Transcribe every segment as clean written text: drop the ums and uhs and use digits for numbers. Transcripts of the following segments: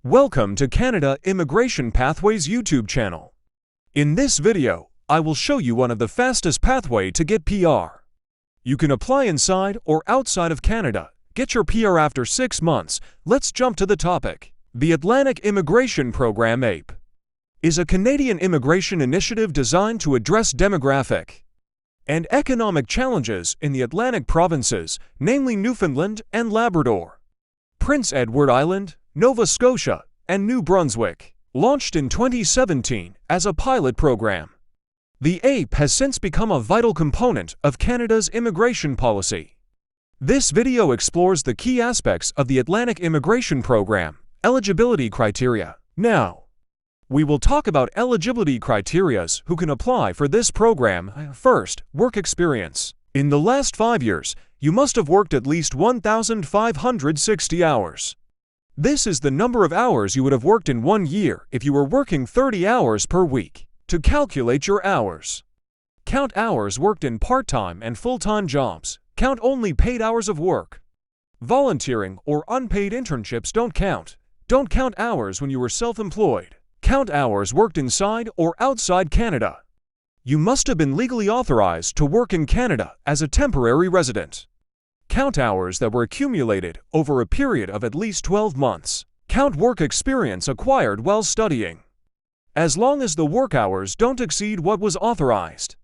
Welcome to Canada Immigration Pathways YouTube channel. In this video, I will show you one of the fastest pathway to get PR. You can apply inside or outside of Canada. Get your PR after 6 months. Let's jump to the topic. The Atlantic Immigration Program (AIP) is a Canadian immigration initiative designed to address demographic and economic challenges in the Atlantic provinces, namely Newfoundland and Labrador, Prince Edward Island, Nova Scotia, and New Brunswick. Launched in 2017 as a pilot program, the AIP has since become a vital component of Canada's immigration policy. This video explores the key aspects of the Atlantic Immigration Program, eligibility criteria. Now, we will talk about eligibility criteria who can apply for this program. First, work experience. In the last 5 years, you must have worked at least 1,560 hours. This is the number of hours you would have worked in 1 year if you were working 30 hours per week. To calculate your hours, count hours worked in part-time and full-time jobs. Count only paid hours of work. Volunteering or unpaid internships don't count. Don't count hours when you were self-employed. Count hours worked inside or outside Canada. You must have been legally authorized to work in Canada as a temporary resident. Count hours that were accumulated over a period of at least 12 months. Count work experience acquired while studying, as long as the work hours don't exceed what was authorized.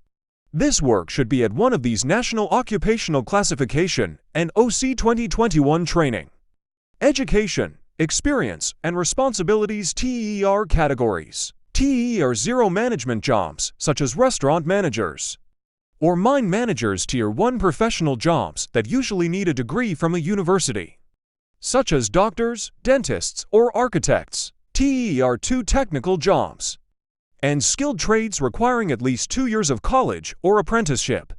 This work should be at one of these National Occupational Classification and OC 2021 training, education, experience, and responsibilities TER categories. TER 0 management jobs such as restaurant managers or mine managers. Tier 1 professional jobs that usually need a degree from a university, such as doctors, dentists, or architects. TER 2 technical jobs and skilled trades requiring at least 2 years of college or apprenticeship,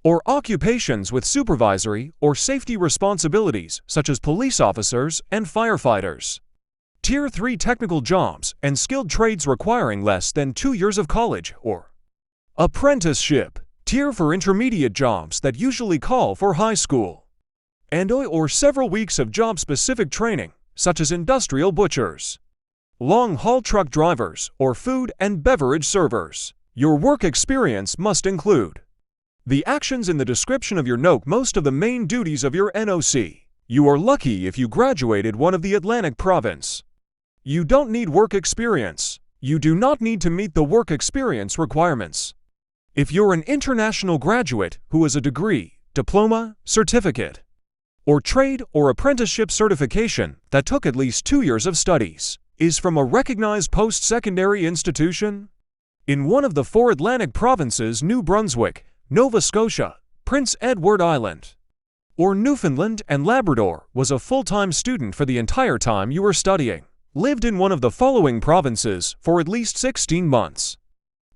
or occupations with supervisory or safety responsibilities such as police officers and firefighters. Tier 3 technical jobs and skilled trades requiring less than 2 years of college or apprenticeship. Tier 4 intermediate jobs that usually call for high school and or several weeks of job-specific training, such as industrial butchers, long-haul truck drivers, or food and beverage servers. Your work experience must include the actions in the description of your NOC. Most of the main duties of your NOC. You are lucky if you graduated one of the Atlantic province. You don't need work experience. You do not need to meet the work experience requirements. If you're an international graduate who has a degree, diploma, certificate, or trade or apprenticeship certification that took at least 2 years of studies, is from a recognized post-secondary institution in one of the 4 Atlantic provinces, New Brunswick, Nova Scotia, Prince Edward Island, or Newfoundland and Labrador, was a full-time student for the entire time you were studying, lived in one of the following provinces for at least 16 months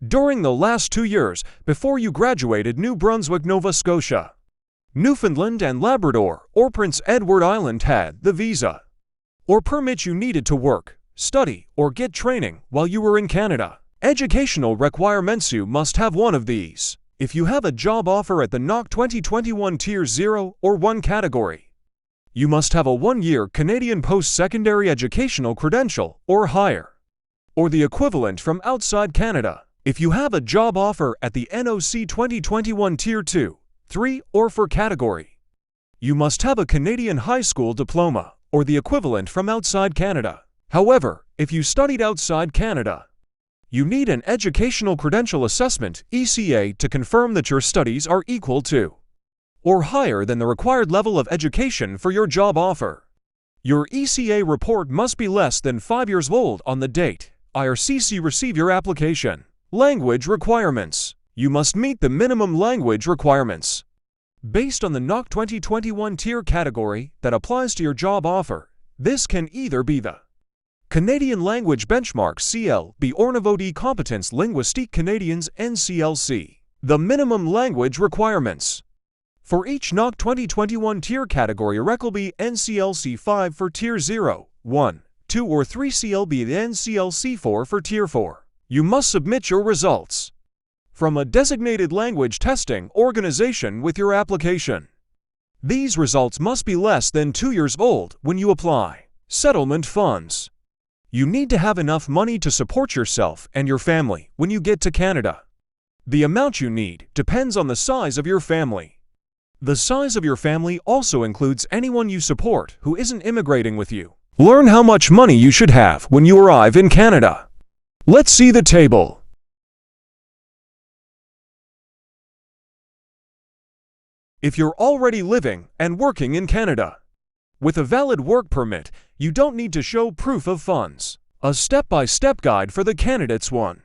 during the last 2 years before you graduated. New Brunswick, Nova Scotia, Newfoundland and Labrador, or Prince Edward Island had the visa or permit you needed to work, study, or get training while you were in Canada. Educational requirements: you must have one of these. If you have a job offer at the NOC 2021 Tier 0 or 1 category, you must have a 1-year Canadian post-secondary educational credential or higher, or the equivalent from outside Canada. If you have a job offer at the NOC 2021 Tier 2, 3, or 4 category, you must have a Canadian high school diploma or the equivalent from outside Canada. However, if you studied outside Canada, you need an Educational Credential Assessment (ECA) to confirm that your studies are equal to or higher than the required level of education for your job offer. Your ECA report must be less than 5 years old on the date IRCC receive your application. Language requirements: you must meet the minimum language requirements based on the NOC 2021 tier category that applies to your job offer. This can either be the Canadian Language Benchmark (CLB) or Niveau de Compétence Linguistique Canadiens (NCLC). The minimum language requirements for each NOC 2021 tier category will be NCLC 5 for Tier 0, 1, 2 or 3, CLB NCLC 4 for Tier 4. You must submit your results from a designated language testing organization with your application. These results must be less than 2 years old when you apply. Settlement funds. You need to have enough money to support yourself and your family when you get to Canada. The amount you need depends on the size of your family. The size of your family also includes anyone you support who isn't immigrating with you. Learn how much money you should have when you arrive in Canada. Let's see the table. If you're already living and working in Canada, with a valid work permit, you don't need to show proof of funds. A step-by-step guide for the candidates. 1.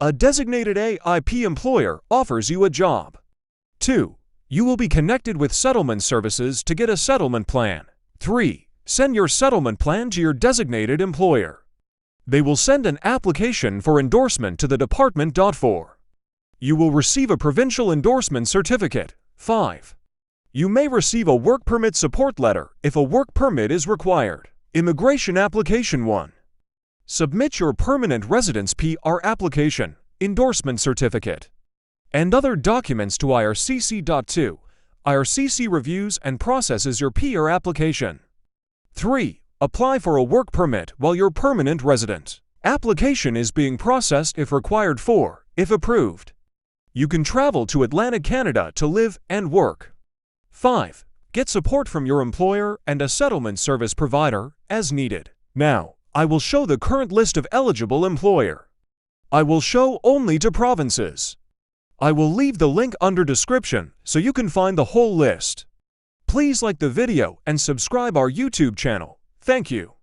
A designated AIP employer offers you a job. 2. You will be connected with settlement services to get a settlement plan. 3. Send your settlement plan to your designated employer. They will send an application for endorsement to the department. 4. You will receive a provincial endorsement certificate. 5. You may receive a work permit support letter if a work permit is required. Immigration application. 1. Submit your permanent residence PR application, endorsement certificate, and other documents to IRCC. 2. IRCC reviews and processes your PR application. 3. Apply for a work permit while you're permanent resident. Application is being processed if required. 4. If approved, you can travel to Atlantic, Canada to live and work. 5. Get support from your employer and a settlement service provider as needed. Now, I will show the current list of eligible employer. I will show only to provinces. I will leave the link under description so you can find the whole list. Please like the video and subscribe our YouTube channel. Thank you.